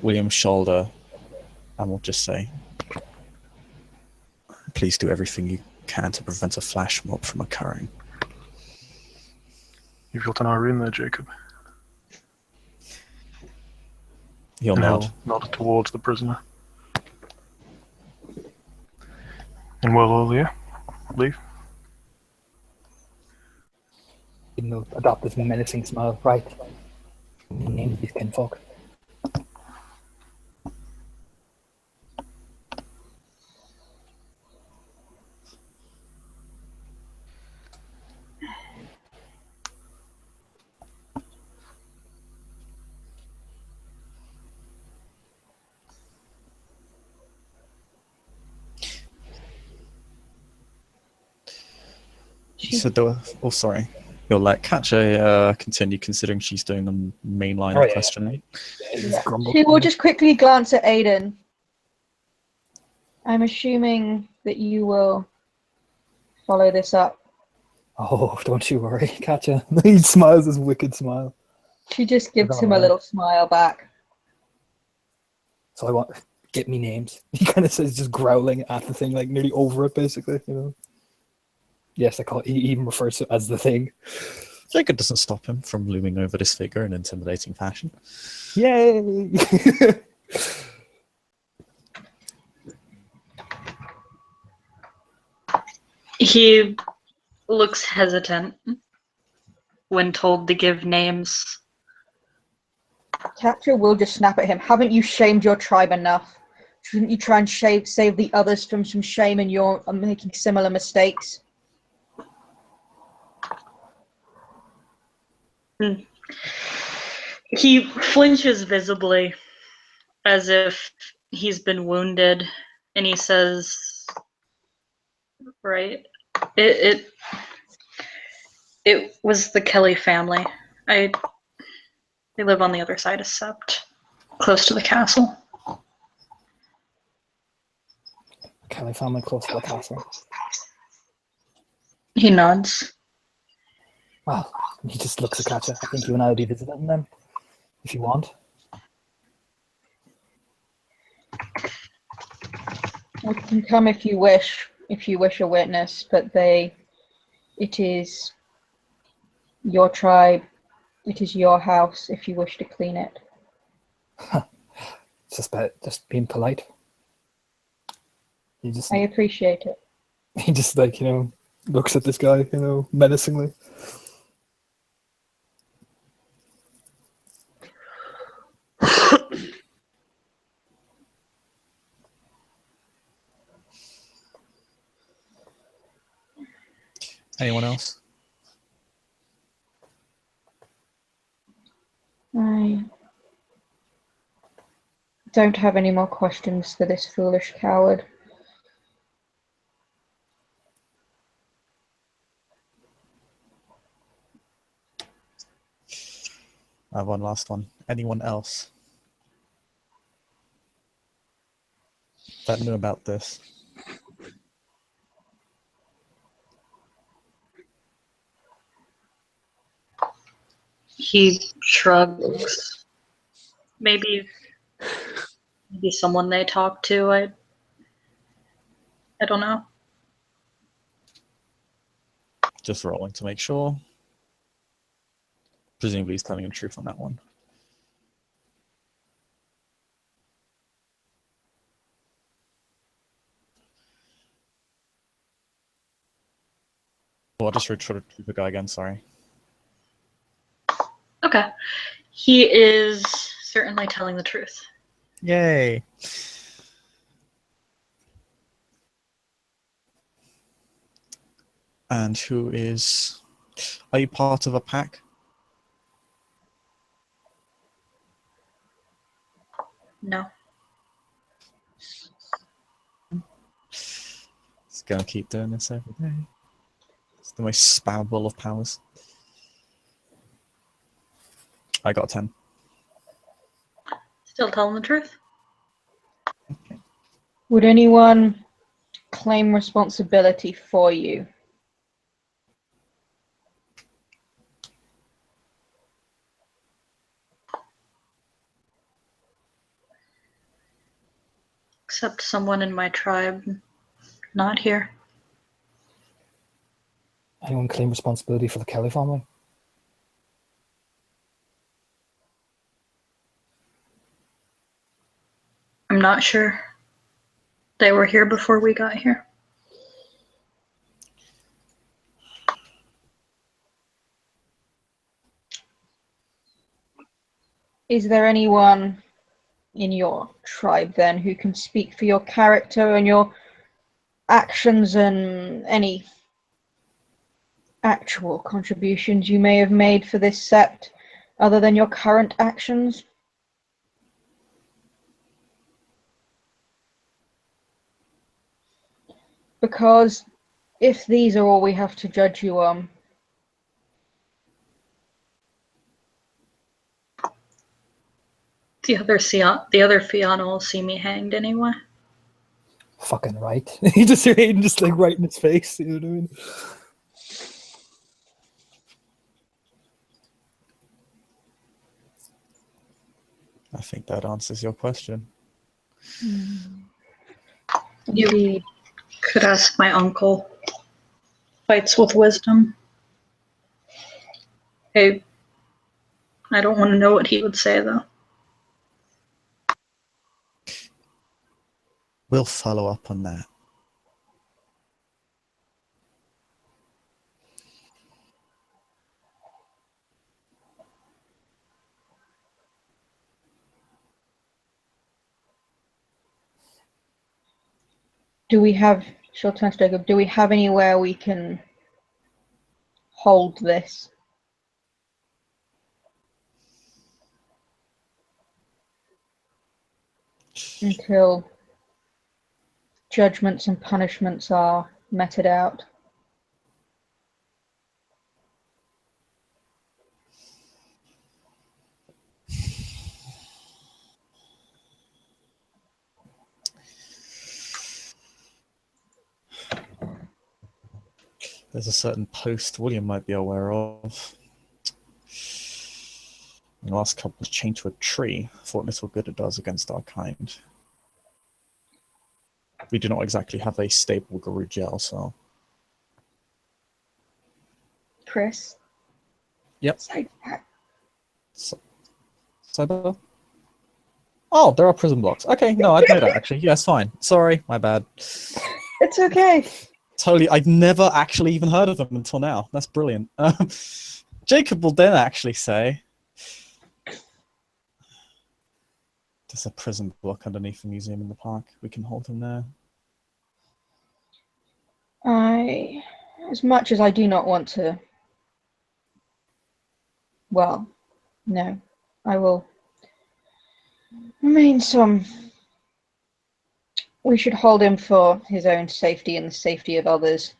William's shoulder and will just say, "Please do everything you can to prevent a flash mob from occurring." You've got an Irene there, Jacob. He'll And nod. he'll nod towards the prisoner. And will all you leave? Aiden will adopt this menacing smile. Right. Name these kinfolk. So, oh, sorry. You'll let Katja continue, considering she's doing the main line Oh, of yeah. questioning. She will just quickly glance at Aiden. I'm assuming that you will follow this up. Oh, don't you worry, Katja. He smiles his wicked smile. She just gives gonna him a lie. little smile back. So I want get me names. He kind of says, just growling at the thing, like nearly over it, basically. You know. Yes, I call it. He even refers to it as the thing. Jacob doesn't stop him from looming over this figure in intimidating fashion. Yay! He looks hesitant when told to give names. Catcher will just snap at him. Haven't you shamed your tribe enough? Shouldn't you try and save the others from some shame and you're making similar mistakes? He flinches visibly, as if he's been wounded, and he says, "Right, it was the Kelly family. They live on the other side of Sept, close to the castle." Kelly family close to the castle. He nods. Well, he just looks at Katja. I think you and I will be visiting them, if you want. You can come if you wish a witness, but it is your tribe, it is your house if you wish to clean it. It's just about just being polite. I appreciate it. He just like, looks at this guy, menacingly. Anyone else? I don't have any more questions for this foolish coward. I have one last one. Anyone else that knew about this? He shrugs. Maybe someone they talk to. I don't know. Just rolling to make sure. Presumably he's telling the truth on that one. Well, I'll just try to the guy again, sorry. Okay. He is certainly telling the truth. Yay! And who is... Are you part of a pack? No. Just gonna keep doing this every day. It's the most spammable of powers. I got 10. Still telling the truth? Would anyone claim responsibility for you? Except someone in my tribe not here. Anyone claim responsibility for the Kelly family? I'm not sure. They were here before we got here. Is there anyone in your tribe then who can speak for your character and your actions and any actual contributions you may have made for this sept other than your current actions? Because if these are all we have to judge you on, The other Fianna will see me hanged anyway. Fucking right. You just hear Aiden just like right in his face. You know what I mean? I think that answers your question. You could ask my uncle. Fights with wisdom. Hey, I don't want to know what he would say, though. We'll follow up on that. do we have, short term Jacob, do we have anywhere we can hold this? Until judgments and punishments are meted out. There's a certain post William might be aware of. The last couple was chained to a tree. Thought little good it does against our kind. We do not exactly have a stable Guru gel, so. Chris? Yep. Say that. Cyber? Oh, there are prison blocks. Okay, no, I'd know that actually. Yes, fine. Sorry, my bad. It's okay. Totally, I'd never actually even heard of them until now. That's brilliant. Jacob will then actually say, there's a prison block underneath the museum in the park. We can hold him there. As much as I do not want to, well, no, I will remain some. We should hold him for his own safety and the safety of others.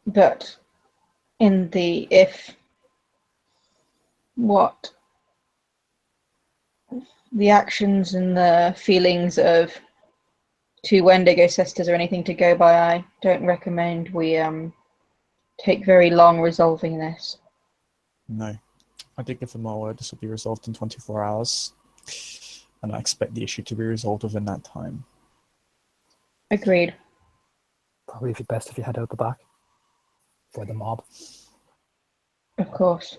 But the actions and the feelings of two Wendigo sisters are anything to go by, I don't recommend we take very long resolving this. No. I did give them my word this will be resolved in 24 hours. And I expect the issue to be resolved within that time. Agreed. Probably be best if you head out the back for the mob. Of course.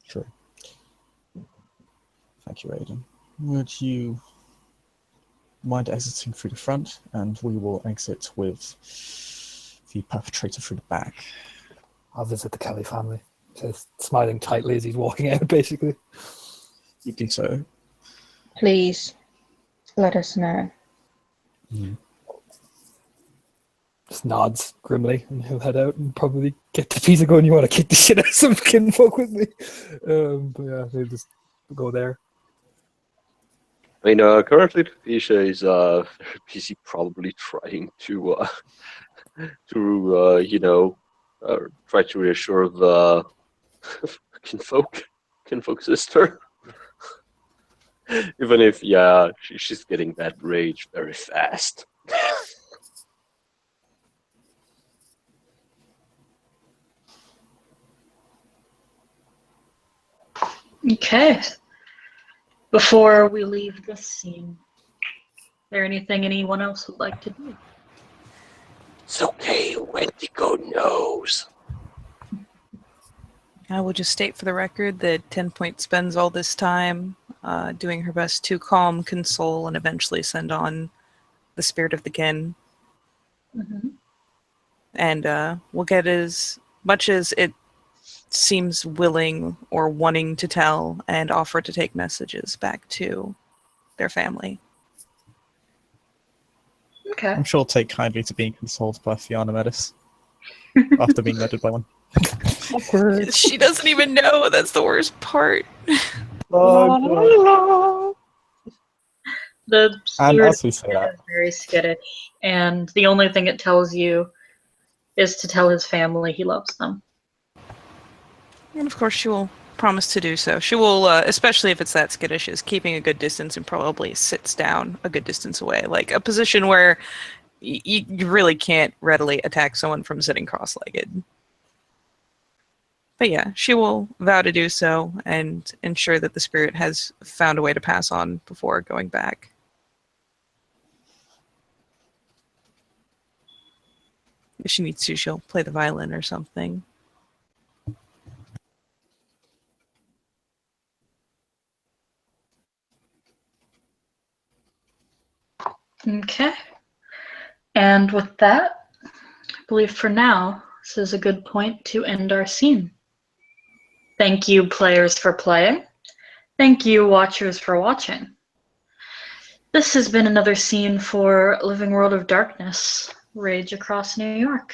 Sure. Thank you, Aiden. Would you mind exiting through the front, and we will exit with the perpetrator through the back. I'll visit the Kelly family. Says, smiling tightly as he's walking out, basically. You do so. Please let us know. Just nods grimly, and he'll head out and probably get the pizza going. You want to kick the shit out of some kinfolk with me? But yeah, they'll just go there. I mean, currently Tapisha is busy probably trying to try to reassure the kinfolk sister. Even if, yeah, she's getting that rage very fast. Okay. Before we leave this scene, is there anything anyone else would like to do? It's okay, Wendigo knows. I will just state for the record that 10 Point spends all this time doing her best to calm, console, and eventually send on the spirit of the kin. Mm-hmm. And we'll get as much as it seems willing or wanting to tell and offer to take messages back to their family. Okay. I'm sure take kindly to being consoled by Fianna Medis after being murdered by one. Awkward. She doesn't even know. That's the worst part. The And spirit as we say that, is very skittish, and the only thing it tells you is to tell his family he loves them. And of course, she will promise to do so. She will, especially if it's that skittish, is keeping a good distance and probably sits down a good distance away, like a position where you really can't readily attack someone from sitting cross-legged. But yeah, she will vow to do so and ensure that the spirit has found a way to pass on before going back. If she needs to, she'll play the violin or something. Okay. And with that, I believe for now, this is a good point to end our scene. Thank you, players, for playing. Thank you, watchers, for watching. This has been another scene for Living World of Darkness, Rage Across New York.